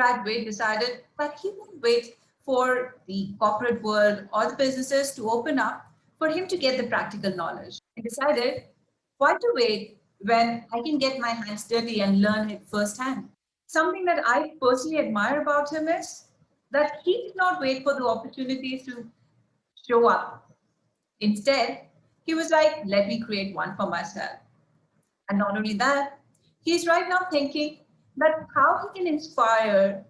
graduate decided that he won't wait for the corporate world or the businesses to open up for him to get the practical knowledge. He decided, why to wait when I can get my hands dirty and learn it firsthand? Something that I personally admire about him is that he did not wait for the opportunities to show up. Instead, he was like, let me create one for myself. And not only that, he's right now thinking that how he can inspire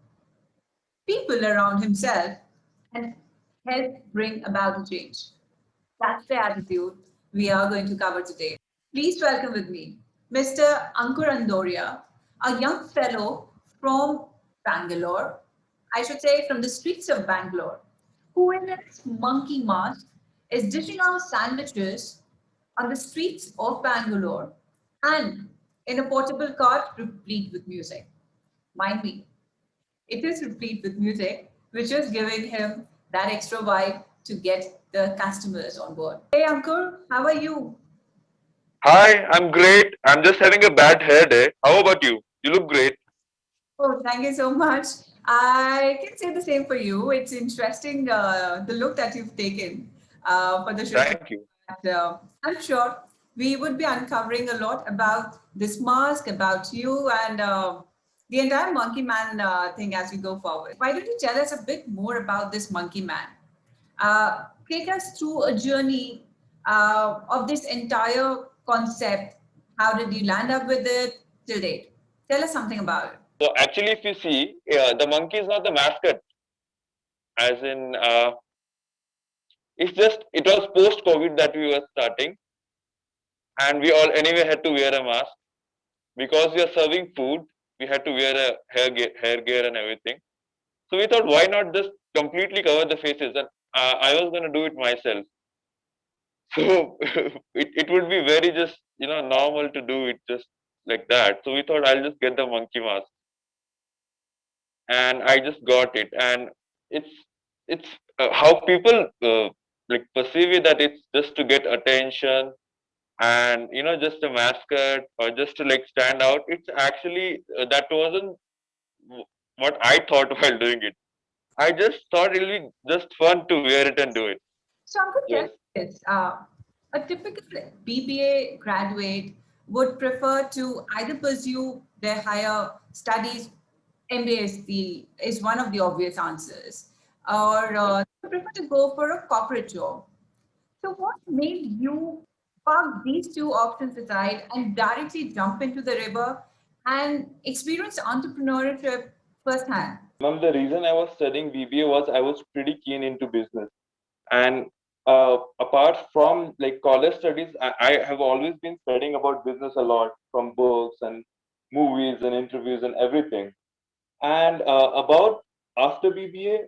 people around himself and help bring about a change. That's the attitude we are going to cover today. Please welcome with me Mr. Ankur Andoria, a young fellow from Bangalore, I should say from the streets of Bangalore, who in its monkey mask is dishing out sandwiches on the streets of Bangalore and in a portable cart replete with music. Mind me, it is replete with music, which is giving him that extra vibe to get the customers on board. Hey, Ankur, how are you? Hi, I'm great. I'm just having a bad hair day. How about you? You look great. Oh, thank you so much. I can say the same for you. It's interesting the look that you've taken for the show today. Thank you. But, I'm sure we would be uncovering a lot about this mask, about you, and the entire Monkey Man thing as we go forward. Why don't you tell us a bit more about this Monkey Man? Take us through a journey of this entire concept. How did you land up with it till date? Tell us something about it. So actually, if you see, the monkey is not the mascot. As in, it's just it was post-COVID that we were starting, and we all anyway had to wear a mask because we are serving food. We had to wear a hair gear and everything. So we thought, why not just completely cover the faces? And I was going to do it myself. So it would be very just normal to do it just like that. So we thought I'll just get the monkey mask, and I just got it. And it's how people like perceive it, that it's just to get attention and just a mascot or just to like stand out. It's actually that wasn't what I thought while doing it. I just thought it'll be just fun to wear it and do it. So I'm going to tell Yes. you this. A typical BBA graduate would prefer to either pursue their higher studies, MBA is one of the obvious answers, or prefer to go for a corporate job. So what made you park these two options aside and directly jump into the river and experience entrepreneurship firsthand? The reason I was studying BBA was I was pretty keen into business. And apart from like college studies, I have always been studying about business a lot from books and movies and interviews and everything. And about after BBA,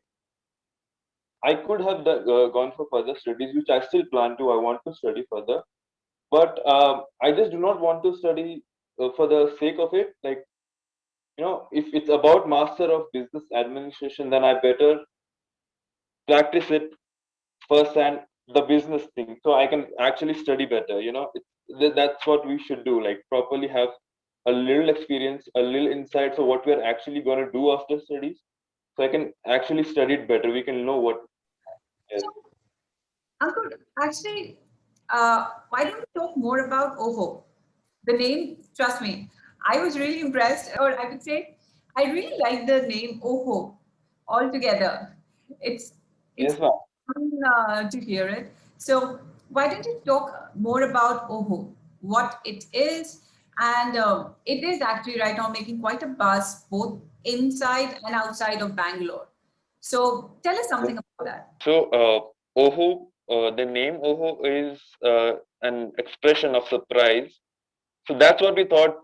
I could have gone for further studies, which I still plan to. I want to study further, but I just do not want to study for the sake of it. Like, if it's about Master of Business Administration, then I better practice it first and the business thing, so I can actually study better. That's what we should do. Like, properly have a little experience, a little insight, so what we are actually going to do after studies, so I can actually study it better. We can know what. Yes. So, Ankur, actually, why don't we talk more about OHO? The name, trust me, I was really impressed, or I would say, I really like the name OHO altogether. It's it's Yes, ma'am. fun to hear it. So, why don't you talk more about OHO, what it is, and it is actually right now making quite a buzz both inside and outside of Bangalore. So, tell us something about that. So, Oho, the name Oho is an expression of surprise. So that's what we thought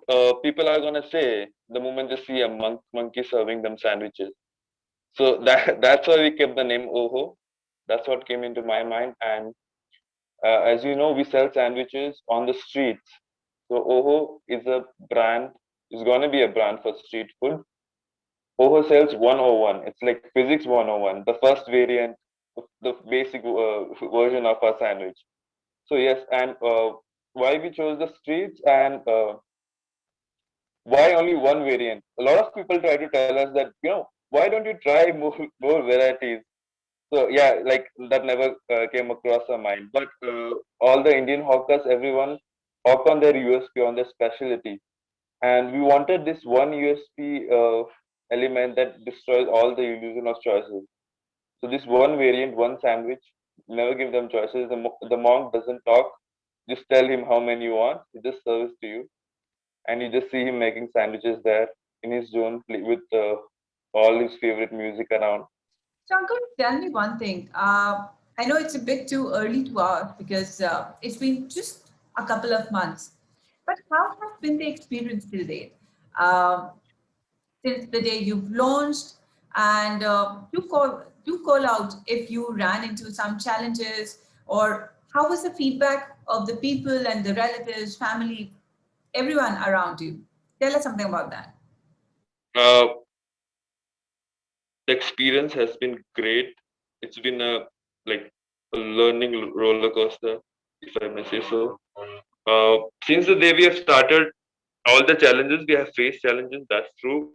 people are gonna say the moment they see a monkey serving them sandwiches. So that's why we kept the name Oho. That's what came into my mind. And as you know, we sell sandwiches on the streets. So Oho is a brand. Is gonna be a brand for street food. Oho sells 101. It's like physics 101, the first variant, the basic version of our sandwich. So yes, and why we chose the streets, and why only one variant? A lot of people try to tell us that, why don't you try more varieties? So yeah, like that never came across our mind. But all the Indian hawkers, everyone hawk on their USP, on their specialty, and we wanted this one USP element that destroys all the illusion of choices. So this one variant, one sandwich, never give them choices. The monk doesn't talk. Just tell him how many you want. He just serves to you, and you just see him making sandwiches there in his zone with all his favorite music around. So, Ankur, tell me one thing. I know it's a bit too early to ask because it's been just a couple of months. But how has been the experience till date? Um, since the day you've launched, and do call out if you ran into some challenges, or how was the feedback of the people and the relatives, family, everyone around you? Tell us something about that. Uh, the experience has been great. It's been a like a learning roller coaster, if I may say so. Since the day we have started, all the challenges we have faced challenges. That's true.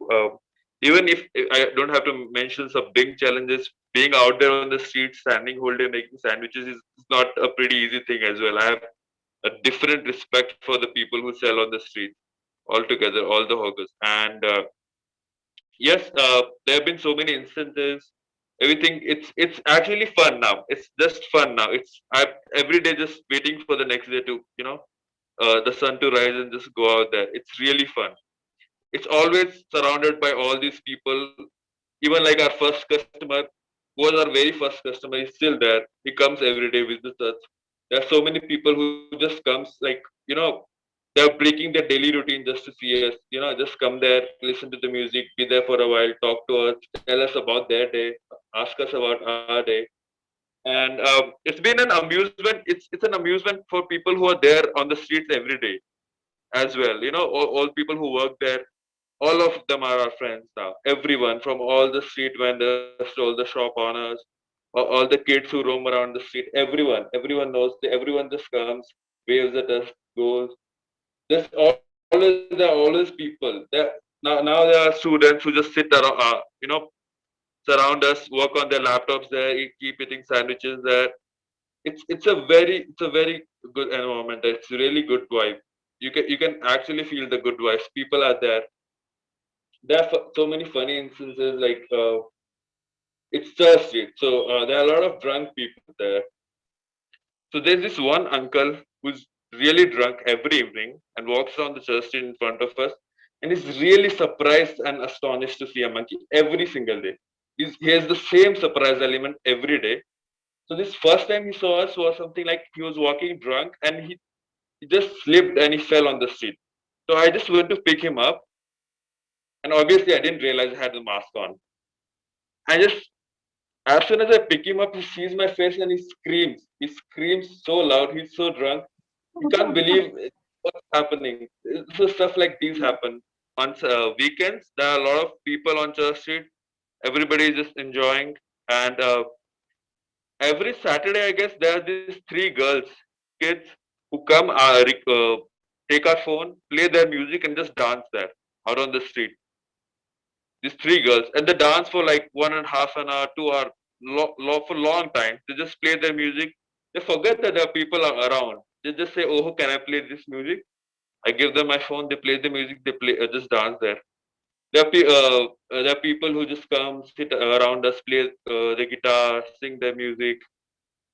Even if I don't have to mention some big challenges, being out there on the street, standing whole day making sandwiches is not a pretty easy thing as well. I have a different respect for the people who sell on the street altogether, all the hawkers. And yes, there have been so many instances. Everything it's actually fun now. It's just fun now. I every day just waiting for the next day to the sun to rise and just go out there. It's really fun. It's always surrounded by all these people. Even like our first customer, who was our very first customer, is still there. He comes every day, visits us. There are so many people who just comes like they're breaking their daily routine just to see us. Just come there, listen to the music, be there for a while, talk to us, tell us about their day, ask us about our day. And it's been an amusement. It's an amusement for people who are there on the streets every day as well. All people who work there, all of them are our friends now. Everyone from all the street vendors to all the shop owners, all the kids who roam around the street. Everyone knows. Everyone just comes, waves at us, goes. There are always people. Now there are students who just sit around, surround us, work on their laptops there, keep eating sandwiches there. It's a very good environment. It's really good vibe. You can actually feel the good vibes. People are there. There are so many funny instances like it's Thursday, so there are a lot of drunk people there. So there's this one uncle who's really drunk every evening and walks around the church street in front of us, and is really surprised and astonished to see a monkey every single day. He has the same surprise element every day. So this first time he saw us was something like he was walking drunk and he just slipped and he fell on the street. So I just went to pick him up, and obviously I didn't realize I had the mask on. I just As soon as I pick him up, he sees my face and he screams. He screams so loud. He's so drunk. He can't believe what's happening. So stuff like these happen. On weekends, there are a lot of people on Church Street. Everybody is just enjoying. And every Saturday, I guess, there are these three girls, kids, who come, take our phone, play their music, and just dance there out on the street. These three girls, and they dance for like 1.5 an hour, 2 hour, for long time. They just play their music. They forget that there are people around. They just say, "Oh, can I play this music?" I give them my phone. They play the music. They play, just dance there. There are people who just come, sit around us, play the guitar, sing their music.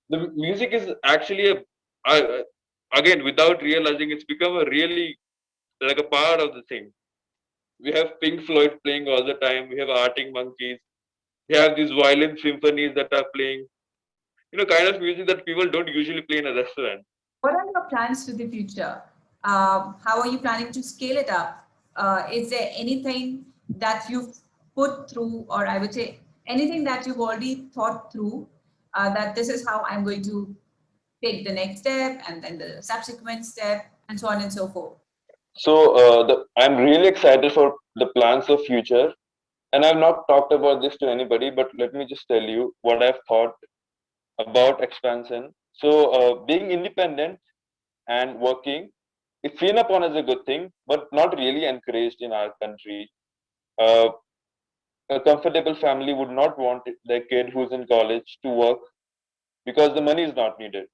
The music is actually uh, again, without realizing, it's become a really like a part of the thing. We have Pink Floyd playing all the time. We have Arctic Monkeys. We have these violin symphonies that are playing. Kind of music that people don't usually play in a restaurant. What are your plans for the future? How are you planning to scale it up? Is there anything that you've put through, or I would say anything that you've already thought through, that this is how I'm going to take the next step and then the subsequent step and so on and so forth? So I'm really excited for the plans of future, and I've not talked about this to anybody, but let me just tell you what I've thought about expansion. So being independent and working, it's seen upon as a good thing, but not really encouraged in our country. Uh, a comfortable family would not want their kid who's in college to work because the money is not needed.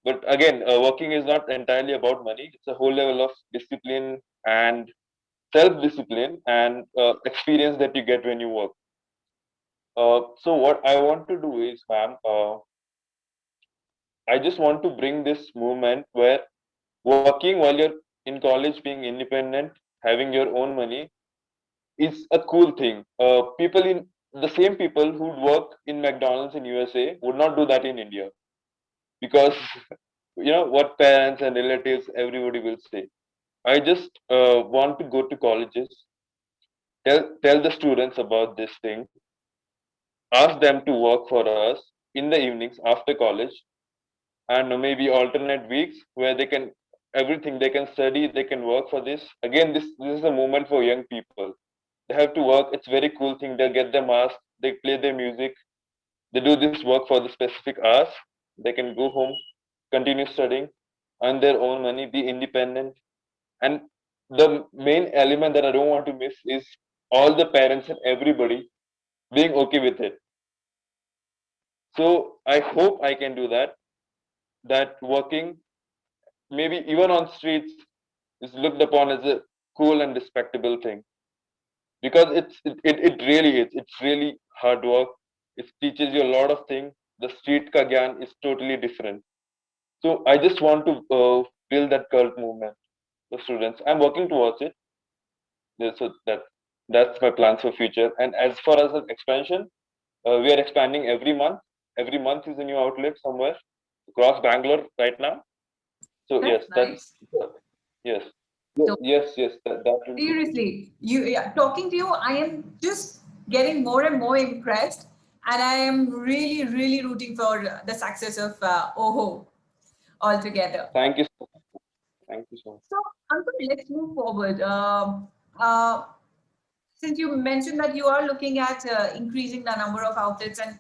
But again, working is not entirely about money. It's a whole level of discipline and self-discipline and experience that you get when you work. So what I want to do is, ma'am, I just want to bring this movement where working while you're in college, being independent, having your own money is a cool thing. People in the same people who work in McDonald's in USA would not do that in India because what parents and relatives everybody will say. I just want to go to colleges, tell the students about this thing, ask them to work for us in the evenings after college, and maybe alternate weeks where they can everything they can study, they can work for this. Again, this is a moment for young people. They have to work. It's a very cool thing. They get their mask, they play their music, they do this work for the specific hours. They can go home, continue studying, earn their own money, be independent. And the main element that I don't want to miss is all the parents and everybody being okay with it. So I hope I can do that. That working, maybe even on streets, is looked upon as a cool and respectable thing because it really is. It's really hard work. It teaches you a lot of things. The street ka gyan is totally different. So I just want to build that cult movement. The students, I'm working towards it. Yeah, so that's my plans for future. And as far as the expansion, we are expanding every month. Every month is a new outlet somewhere across Bangalore right now. So That's yes, nice. yes, So yes. That will be. seriously, talking to you, I am just getting more and more impressed, and I am really, really rooting for the success of OHO altogether. Thank you. Thank you so much. So, Uncle, let's move forward. Since you mentioned that you are looking at increasing the number of outlets and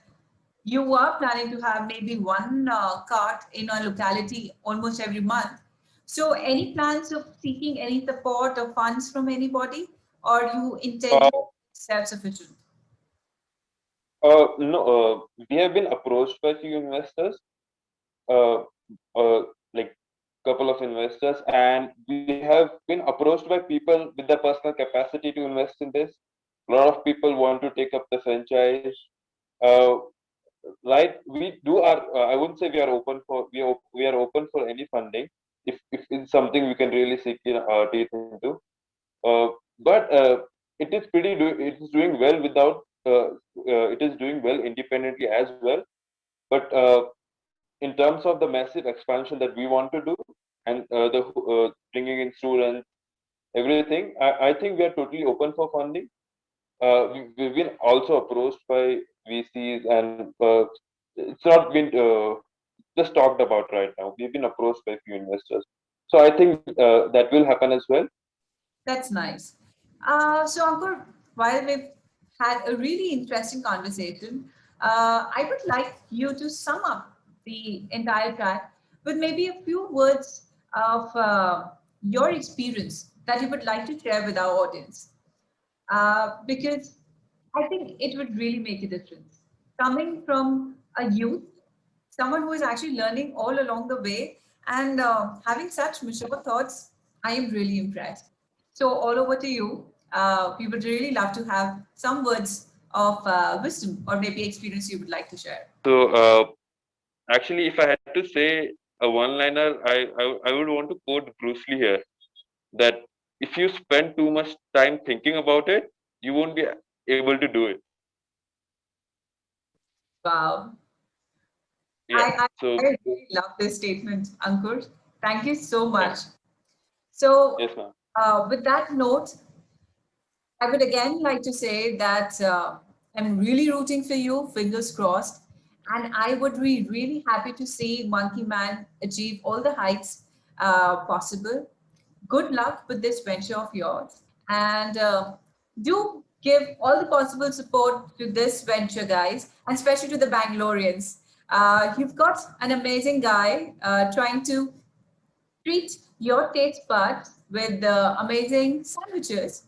you are planning to have maybe one cart in a locality almost every month. So, any plans of seeking any support or funds from anybody, or you intend Uh, to be self-sufficient? no, we have been approached by few investors, uh, like couple of investors, and we have been approached by people with the personal capacity to invest in this. A lot of people want to take up the franchise. Uh, right, we do our. I wouldn't say we are open for we are open for any funding if it's something we can really seek teeth into. Uh, but it is it is doing well without. It is doing well independently as well. But in terms of the massive expansion that we want to do and the bringing in students, everything, I think we are totally open for funding. We've been also approached by VCs, and it's not been just talked about right now. We've been approached by a few investors, so I think that will happen as well. That's nice. So, Ankur, while we've had a really interesting conversation, I would like you to sum up the entire track with maybe a few words of your experience that you would like to share with our audience. Because I think it would really make a difference. Coming from a youth, someone who is actually learning all along the way and having such mature thoughts, I am really impressed. So, all over to you. We would really love to have some words of wisdom or maybe experience you would like to share. So actually, if I had to say a one-liner, I would want to quote Bruce Lee here that if you spend too much time thinking about it, you won't be able to do it. Wow. Yeah. I So really love this statement, Ankur. Thank you so yeah. much. So, Yes, ma'am. with that note, I would again like to say that I'm really rooting for you, fingers crossed. And I would be really happy to see Monkey Man achieve all the heights possible. Good luck with this venture of yours. And do give all the possible support to this venture, guys, and especially to the Bangaloreans. You've got an amazing guy trying to treat your taste buds with the amazing sandwiches.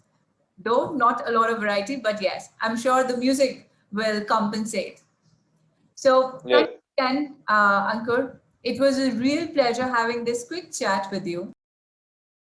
Though not a lot of variety, but yes, I'm sure the music will compensate. So thank Yes. you again, Ankur. It was a real pleasure having this quick chat with you.